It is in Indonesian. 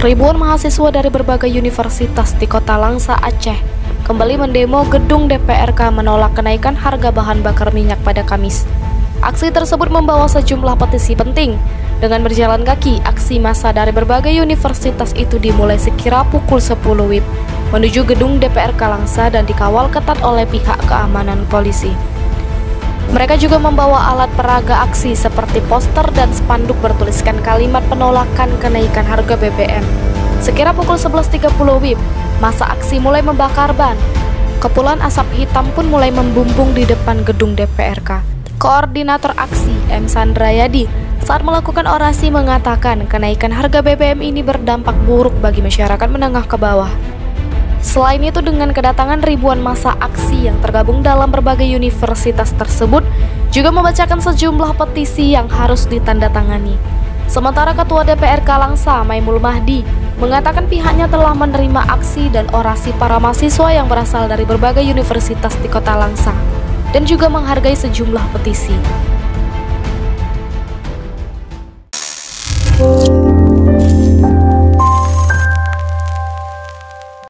Ribuan mahasiswa dari berbagai universitas di Kota Langsa, Aceh, kembali mendemo gedung DPRK menolak kenaikan harga bahan bakar minyak pada Kamis. Aksi tersebut membawa sejumlah petisi penting. Dengan berjalan kaki, aksi massa dari berbagai universitas itu dimulai sekira pukul 10 WIB menuju gedung DPRK Langsa dan dikawal ketat oleh pihak keamanan polisi. Mereka juga membawa alat peraga aksi seperti poster dan spanduk bertuliskan kalimat penolakan kenaikan harga BBM. Sekira pukul 11.30 WIB, masa aksi mulai membakar ban. Kepulan asap hitam pun mulai membumbung di depan gedung DPRK. Koordinator aksi, M. Sandrayadi, saat melakukan orasi mengatakan kenaikan harga BBM ini berdampak buruk bagi masyarakat menengah ke bawah. Selain itu, dengan kedatangan ribuan massa aksi yang tergabung dalam berbagai universitas tersebut, juga membacakan sejumlah petisi yang harus ditandatangani. Sementara Ketua DPRK Langsa, Maimul Mahdi, mengatakan pihaknya telah menerima aksi dan orasi para mahasiswa yang berasal dari berbagai universitas di Kota Langsa, dan juga menghargai sejumlah petisi.